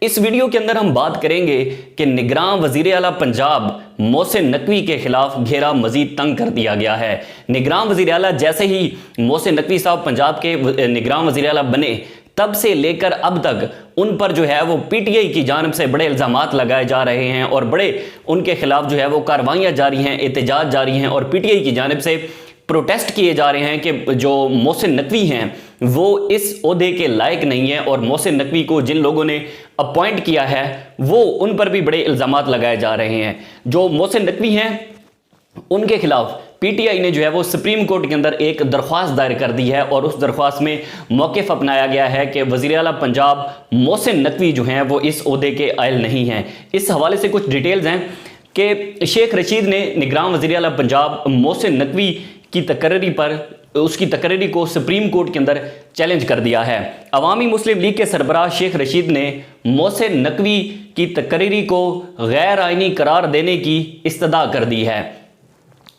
इस वीडियो के अंदर हम बात करेंगे कि निगरान वज़ीर आला पंजाब मोहसिन नकवी के खिलाफ घेरा मजीद तंग कर दिया गया है। निगरान वज़ीर आला जैसे ही मोहसिन नकवी साहब पंजाब के निगरान वज़ीर आला बने तब से लेकर अब तक उन पर जो है वो पीटीआई की जानिब से बड़े इल्ज़ामात लगाए जा रहे हैं और बड़े उनके खिलाफ जो है वो कार्रवाइयाँ जारी हैं, एहतजाज जारी हैं और पीटीआई की जानिब से प्रोटेस्ट किए जा रहे हैं कि जो मोहसिन नकवी हैं वो इस ओहदे के लायक नहीं है और मोहसिन नकवी को जिन लोगों ने अपॉइंट किया है वो उन पर भी बड़े इल्ज़ामात लगाए जा रहे हैं। जो मोहसिन नकवी हैं उनके खिलाफ पीटीआई ने जो है वो सुप्रीम कोर्ट के अंदर एक दरख्वास्त दायर कर दी है और उस दरख्वास्त में मौक़िफ़ अपनाया गया है कि वज़ीर आला पंजाब मोहसिन नकवी जो हैं वो इस ओहदे के आयल नहीं हैं। इस हवाले से कुछ डिटेल्स हैं कि शेख रशीद ने निगरान वज़ीर आला पंजाब मोहसिन नकवी की तकर्री पर उसकी तकर्री को सुप्रीम कोर्ट के अंदर चैलेंज कर दिया है। अवामी मुस्लिम लीग के सरबराह शेख रशीद ने मोहसिन नकवी की तकर्री को गैर आइनी करार देने की इस्तदा कर दी है।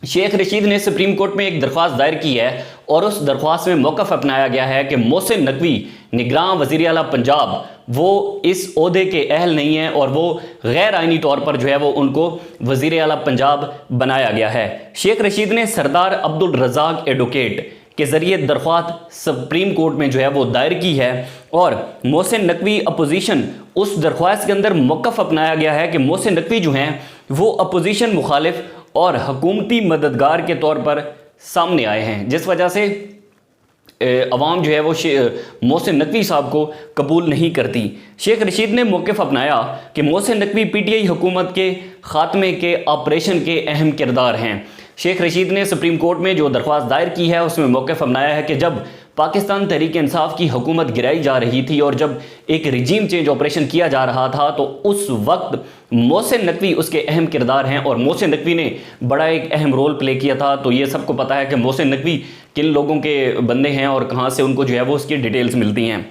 शेख रशीद ने सुप्रीम कोर्ट में एक दरख्वास्त दायर की है और उस दरख्वास्त में मौक़िफ़ अपनाया गया है कि मोहसिन नकवी निगरान वज़ीर आला पंजाब वो इस ओहदे के अहल नहीं है और वो गैर आइनी तौर पर जो है वो उनको वज़ीर आला पंजाब बनाया गया है। शेख रशीद ने सरदार अब्दुल रज़ाक एडवोकेट के ज़रिए दरख्वास्त सुप्रीम कोर्ट में जो है वो दायर की है और मोहसिन नकवी अपोजिशन उस दरख्वास्त के अंदर मौक़िफ़ अपनाया गया है कि मोहसिन नकवी जो हैं वो अपोजिशन मुखालिफ और हुकूमती मददगार के तौर पर सामने आए हैं, जिस वजह से अवाम जो है वो मोहसिन नकवी साहब को कबूल नहीं करती। शेख रशीद ने मौक़िफ़ अपनाया कि मोहसिन नकवी पीटीआई हुकूमत के ख़ात्मे के ऑपरेशन के अहम किरदार हैं। शेख रशीद ने सुप्रीम कोर्ट में जो दरख्वास्त दायर की है उसमें मौक़िफ़ अपनाया है कि जब पाकिस्तान तहरीक इंसाफ की हुकूमत गिराई जा रही थी और जब एक रिजीम चेंज ऑपरेशन किया जा रहा था तो उस वक्त मोहसिन नकवी उसके अहम किरदार हैं और मोहसिन नकवी ने बड़ा एक अहम रोल प्ले किया था। तो ये सबको पता है कि मोहसिन नकवी किन लोगों के बंदे हैं और कहाँ से उनको जो है वो उसकी डिटेल्स मिलती हैं।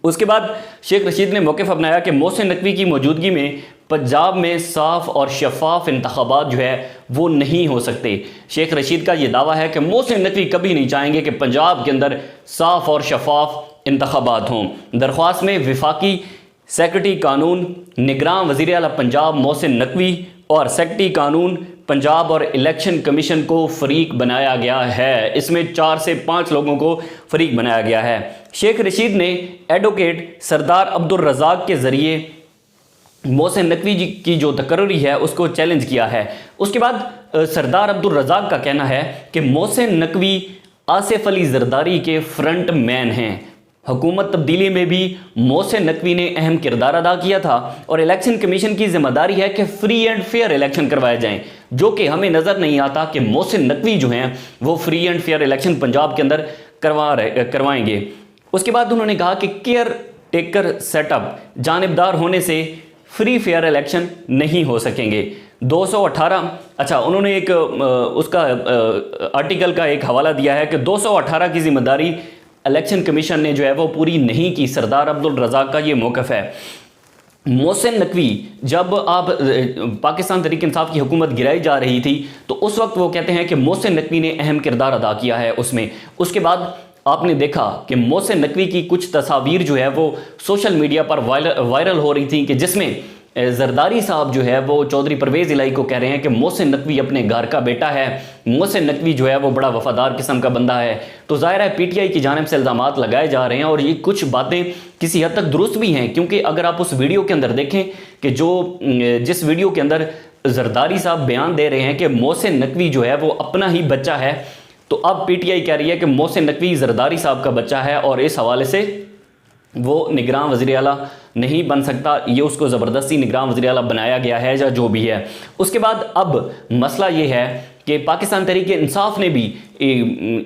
उसके बाद शेख रशीद ने मौक़िफ़ अपनाया कि मोहसिन नकवी की मौजूदगी में पंजाब में साफ़ और शफाफ इंतखाबात जो है वो नहीं हो सकते। शेख रशीद का ये दावा है कि मोहसिन नकवी कभी नहीं चाहेंगे कि पंजाब के अंदर साफ़ और शफाफ इंतखाबात हों। दरख्वास्त में विफाकी सेक्रेटरी कानून निगरान वज़ीर आला पंजाब मोहसिन नकवी और सेक्रेटरी कानून पंजाब और इलेक्शन कमीशन को फ़रीक बनाया गया है। इसमें 4 से 5 लोगों को फ़रीक बनाया गया है। शेख रशीद ने एडवोकेट सरदार अब्दुल रज़ाक के ज़रिए मोहसिन नकवी जी की जो तकर्री है उसको चैलेंज किया है। उसके बाद सरदार अब्दुल रज़ाक का कहना है कि मोहसिन नकवी आसिफ अली जरदारी के फ्रंट मैन हैं। हुकूमत तब्दीली में भी मोहसिन नकवी ने अहम किरदार अदा किया था और इलेक्शन कमीशन की जिम्मेदारी है कि फ्री एंड फेयर इलेक्शन करवाए जाएं, जो कि हमें नज़र नहीं आता कि मोहसिन नकवी जो हैं वो free and fair election Punjab के अंदर करवाएंगे। उसके बाद उन्होंने कहा कि केयर टेकर सेटअप जानिबदार होने से फ्री फेयर इलेक्शन नहीं हो सकेंगे। 218 अच्छा उन्होंने एक उसका आर्टिकल का एक हवाला दिया है कि 218 की जिम्मेदारी इलेक्शन कमीशन ने जो है वो पूरी नहीं की। सरदार अब्दुल रज़ाक का ये मौक़िफ़ है। मोहसिन नकवी जब आप पाकिस्तान तहरीक इंसाफ की हुकूमत गिराई जा रही थी तो उस वक्त वो कहते हैं कि मोहसिन नकवी ने अहम किरदार अदा किया है उसमें। उसके बाद आपने देखा कि मोहसिन नकवी की कुछ तस्वीर जो है वो सोशल मीडिया पर वायरल हो रही थी कि जिसमें जरदारी साहब जो है वो चौधरी परवेज़ इलाही को कह रहे हैं कि मोहसिन नकवी अपने घर का बेटा है, मोहसिन नकवी जो है वो बड़ा वफादार किस्म का बंदा है। तो ज़ाहिर है पीटीआई की जानिब से इल्ज़ामात लगाए जा रहे हैं और ये कुछ बातें किसी हद तक दुरुस्त भी हैं, क्योंकि अगर आप उस वीडियो के अंदर देखें कि जिस वीडियो के अंदर जरदारी साहब बयान दे रहे हैं कि मोहसिन नकवी जो है वो अपना ही बच्चा है, तो अब पीटीआई कह रही है कि मोहसिन नकवी जरदारी साहब का बच्चा है और इस हवाले से वो निगरान वज़ीर आला नहीं बन सकता। ये उसको ज़बरदस्ती निगरान वज़ीर आला बनाया गया है या जो भी है। उसके बाद अब मसला ये है कि पाकिस्तान तहरीक इंसाफ ने भी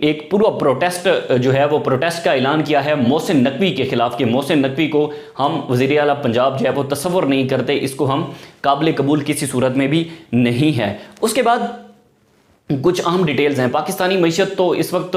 एक पूरा प्रोटेस्ट जो है वो प्रोटेस्ट का ऐलान किया है मोहसिन नकवी के ख़िलाफ़ कि मोहसिन नकवी को हम वज़ीर आला पंजाब जो है वो तसव्वुर नहीं करते, इसको हम काबिल कबूल किसी सूरत में भी नहीं है। उसके बाद कुछ अहम डिटेल्स हैं। पाकिस्तानी मईशत तो इस वक्त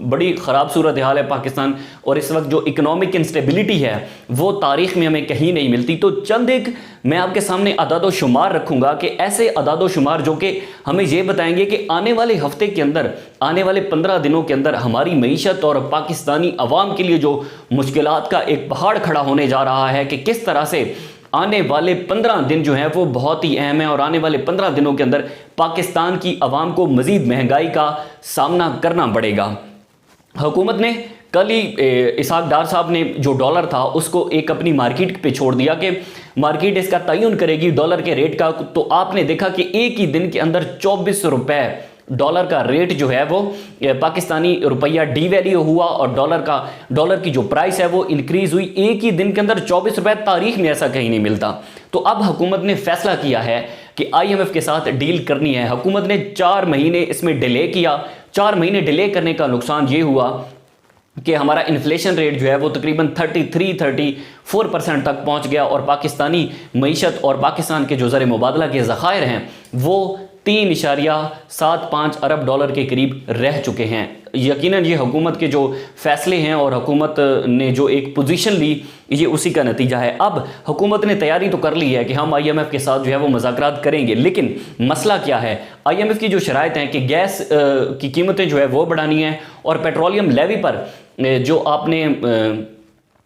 बड़ी ख़राब सूरत हाल है पाकिस्तान, और इस वक्त जो इकोनॉमिक इंस्टेबिलिटी है वो तारीख़ में हमें कहीं नहीं मिलती। तो चंद एक मैं आपके सामने अदाद शुमार रखूँगा कि ऐसे अदाद शुमार जो कि हमें ये बताएंगे कि आने वाले हफ्ते के अंदर, आने वाले 15 दिनों के अंदर हमारी मईशत और पाकिस्तानी अवाम के लिए जो मुश्किलात का एक पहाड़ खड़ा होने जा रहा है, कि किस तरह से आने वाले 15 दिन जो हैं वो बहुत ही अहम है, और आने वाले 15 दिनों के अंदर पाकिस्तान की आवाम को मज़ीद महंगाई का सामना करना पड़ेगा। हुकूमत ने कल ही इसहाक डार साहब ने जो डॉलर था उसको एक अपनी मार्केट पे छोड़ दिया कि मार्केट इसका तयन करेगी डॉलर के रेट का। तो आपने देखा कि एक ही दिन के अंदर 24 रुपए डॉलर का रेट जो है वो पाकिस्तानी रुपया डीवैल्यू हुआ, और डॉलर की जो प्राइस है वो इंक्रीज हुई एक ही दिन के अंदर 24 रुपए। तारीख में ऐसा कहीं नहीं मिलता। तो अब हुकूमत ने फैसला किया है कि IMF के साथ डील करनी है। हुकूमत ने 4 महीने इसमें डिले किया। 4 महीने डिले करने का नुकसान ये हुआ कि हमारा इन्फ्लेशन रेट जो है वो तकरीबन 33-34% तक पहुंच गया, और पाकिस्तानी मईशत और पाकिस्तान के जो ज़र मुबादला के ज़खायर हैं वो 3.75 अरब डॉलर के करीब रह चुके हैं। यकीनन ये हुकूमत के जो फैसले हैं और हुकूमत ने जो एक पोजीशन ली, ये उसी का नतीजा है। अब हुकूमत ने तैयारी तो कर ली है कि हम IMF के साथ जो है वो मुज़ाकरात करेंगे, लेकिन मसला क्या है? IMF की जो शराइत हैं कि गैस की कीमतें जो है वो बढ़ानी है, और पेट्रोलियम लेवी पर जो आपने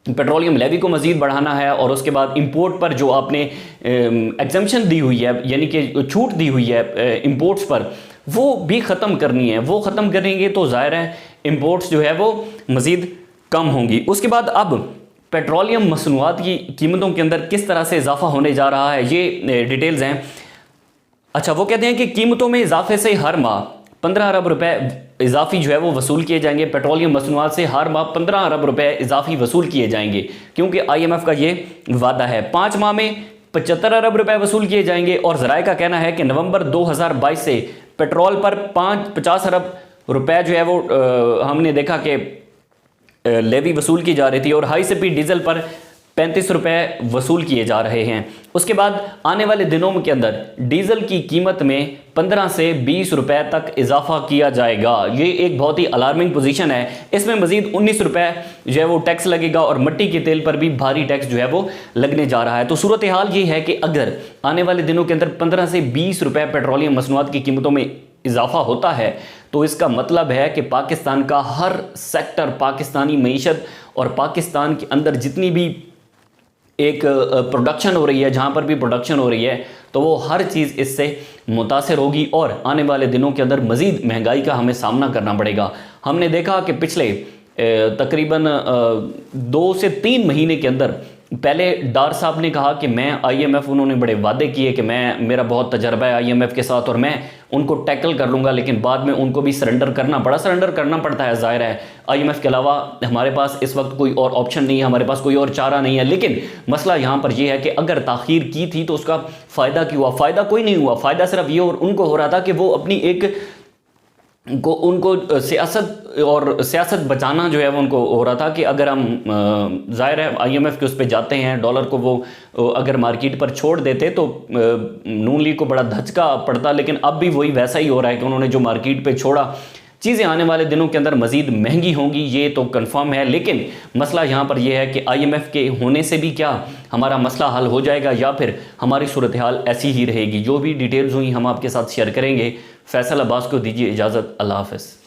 पेट्रोलियम लेवी को मज़ीद बढ़ाना है, और उसके बाद इंपोर्ट पर जो आपने एग्जम्पशन दी हुई है, यानी कि छूट दी हुई है इंपोर्ट्स पर, वो भी ख़त्म करनी है। वो ख़त्म करेंगे तो ज़ाहिर है इंपोर्ट्स जो है वो मज़ीद कम होंगी। उसके बाद अब पेट्रोलियम मसनूआत की कीमतों के अंदर किस तरह से इजाफा होने जा रहा है, ये डिटेल्स हैं। अच्छा, वो कहते हैं कि कीमतों में इजाफे से हर माह 15 अरब रुपए इजाफी जो है वो वसूल किए जाएंगे। पेट्रोलियम मसनूआत से हर माह 15 अरब रुपए इजाफी वसूल किए जाएंगे, क्योंकि IMF का ये वादा है। 5 माह में 75 अरब रुपए वसूल किए जाएंगे, और ज़राए का कहना है कि नवंबर 2022 से पेट्रोल पर 50 अरब रुपए जो है वो हमने देखा कि लेवी वसूल की जा रही थी, और हाई स्पीड डीजल पर 35 रुपए वसूल किए जा रहे हैं। उसके बाद आने वाले दिनों के अंदर डीजल की कीमत में 15 से 20 रुपए तक इजाफा किया जाएगा। ये एक बहुत ही अलार्मिंग पोजीशन है। इसमें मजीद 19 रुपए जो है वो टैक्स लगेगा, और मिट्टी के तेल पर भी भारी टैक्स जो है वो लगने जा रहा है। तो सूरत हाल ये है कि अगर आने वाले दिनों के अंदर 15 से 20 रुपए पेट्रोलियम मसनूआत की कीमतों में इजाफा होता है, तो इसका मतलब है कि पाकिस्तान का हर सेक्टर, पाकिस्तानी मईशत और पाकिस्तान के अंदर जितनी भी एक प्रोडक्शन हो रही है, जहाँ पर भी प्रोडक्शन हो रही है, तो वो हर चीज़ इससे मुतासर होगी, और आने वाले दिनों के अंदर मज़ीद महंगाई का हमें सामना करना पड़ेगा। हमने देखा कि पिछले तकरीबन 2 से 3 महीने के अंदर पहले डार साहब ने कहा कि मैं IMF, उन्होंने बड़े वादे किए कि मेरा बहुत तजर्बा है IMF के साथ और मैं उनको टैकल कर लूँगा, लेकिन बाद में उनको भी सरेंडर करना पड़ता है। ज़ाहिर है IMF के अलावा हमारे पास इस वक्त कोई और ऑप्शन नहीं है, हमारे पास कोई और चारा नहीं है। लेकिन मसला यहाँ पर यह है कि अगर ताख़ीर की थी तो उसका फ़ायदा क्यों हुआ? फ़ायदा कोई नहीं हुआ। फ़ायदा सिर्फ ये और उनको हो रहा था कि वो अपनी उनको सियासत बचाना जो है वो उनको हो रहा था कि अगर हम ज़ाहिर है IMF के उस पर जाते हैं, डॉलर को वो अगर मार्केट पर छोड़ देते तो नून लीग को बड़ा धचका पड़ता। लेकिन अब भी वही वैसा ही हो रहा है कि उन्होंने जो मार्केट पे छोड़ा, चीज़ें आने वाले दिनों के अंदर मज़ीद महंगी होंगी, ये तो कंफर्म है। लेकिन मसला यहाँ पर यह है कि IMF के होने से भी क्या हमारा मसला हल हो जाएगा, या फिर हमारी सूरत हाल ऐसी ही रहेगी। जो भी डिटेल्स हुई हम आपके साथ शेयर करेंगे। फैसल अब्बास को दीजिए इजाज़त। अल्लाह हाफ़िज़।